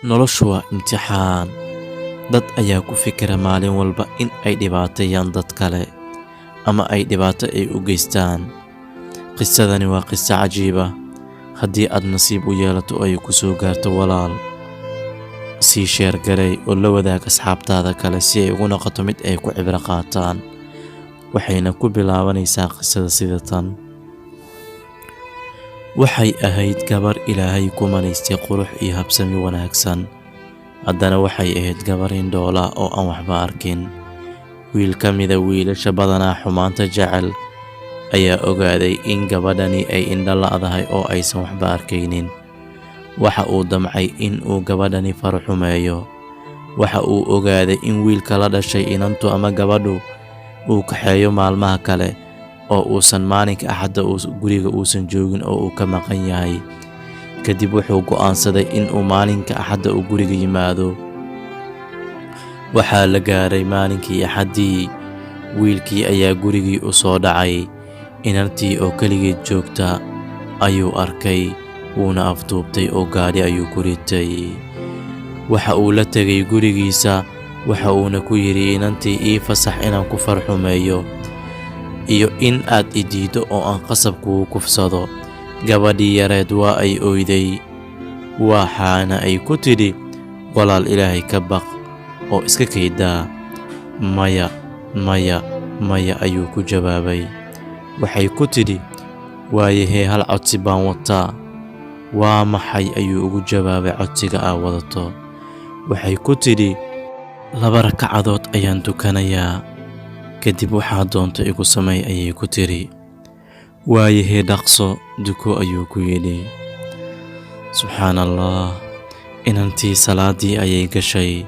noloshu waa imtixaan. Dad ayaa ku fikira maalin walba in ay dhibaateeyaan dad kale ama ay dhibaato u geystaan. Qisadani waa qiso cajiib ah. Haddii aad nasiib u yeelato ay ku soo gaarto walaal, sii sheer garay oo la wadaag asxaabtaada kale si ay ugu noqoto mid ay ku cibro qaataan. Waxayna ku bilaabanaysaa qisada sida tan. Waxay ahayd gabar Ilaahay ku manaystay qurux iyo habsami wanaagsan. Haddana waxay ahayd gabar indhoola oo aan waxba arkin. Wiil ka mida wiilasha badanaa xumaanta jecel ayaa ogaaday in gabadhani ay indho la'dahay oo aysan waxba arkaynin. Waxa uu damcay in uu gabadhani faraxumeeyo. Waxa uu ogaaday in wiilka la dhashay inantu ama gabadhu uu kaxeeyo maalmaha kale oo uusan maalinka Axadda guriga uusan joogin oo uu ka maqan yahay. Kadib wuxuu go'aansaday in uu maalinka Axadda guriga yimaado. Waxaa la gaaray maalinkii Axaddii. Wiilkii ayaa gurigii u soo dhacay. Inantii oo kaligeed joogta ayuu arkay, wuuna afduubtay oo gaadhi ayuu ku ritay. Waxa uu la tegay gurigiisa. Waxa uuna ku yidhi, inantii ii fasax inaan ku faraxumeeyo iyo in aad i diiddo oo aan qasab kugu kufsado. Gabadhii yareed waa ay oyday. Waxaana ay ku tidhi, walaal Ilaahay ka baq oo iska kaydaa. Maya, maya, maya ayuu ku jawaabay. Waxay ku tidhi, waayahee hal codsi baan wataa. Waa maxay ayuu ugu jawaabay codsiga aad wadato? Waxay ku tidhi, 2 rakacadood ayaan tukanayaa. Kadib waxaa doonto igu samay ayay ku tidhi. Waayahee dhaqso duko ayuu ku yidhi. Subxaan Allah. Inantii salaadii ayay gashay.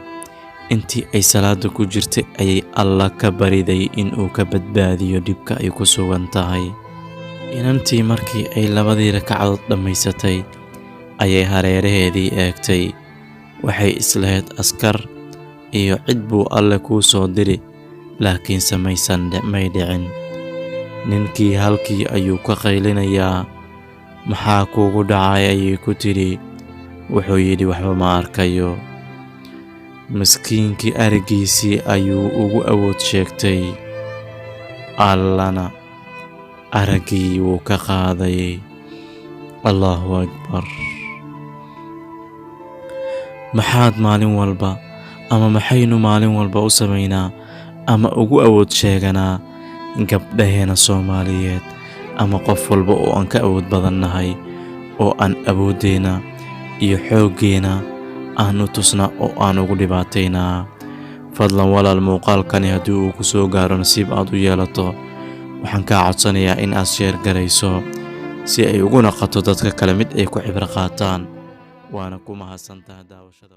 Intii ay salaada ku jirtay ayay Allah ka bariday in uu ka badbaadiyo dhibka ay ku sugan tahay. Inantii markii ay 2 rakacadood dhammaysatay ayay hareeraheedii eegtay. Waxay islahayd askar iyo cid buu Alle kuu soo diri, laakiinse may dhicin. Ninkii halkii ayuu ka qaylinayaa. Maxaa kuugu dhacay ayay ku tidhi. Wuxuu yidhi, waxba ma arkayo. Miskiinkii arigiisii ayuu ugu awood sheegtay. Allana araggii wuu ka qaaday. Allahu Akbar. Maxaad maalin walba ama maxaynu maalin walba u samaynaa ama ugu awood sheeganaa gabdhaheena Soomaaliyeed ama qof walba oo aan ka awood badannahay oo aan awooddeena iyo xooggeena aan u tusnaa oo aan ugu dhibaataynaa? Fadlan walaal, muuqaalkani haddii uu ku soo gaaro nasiib aad u yeelato, waxaan kaa codsanayaa in aad sheer garayso si ay ugu noqoto dadka kale mid ay ku cibro qaataan. waana ku mahadsantahay daawashada.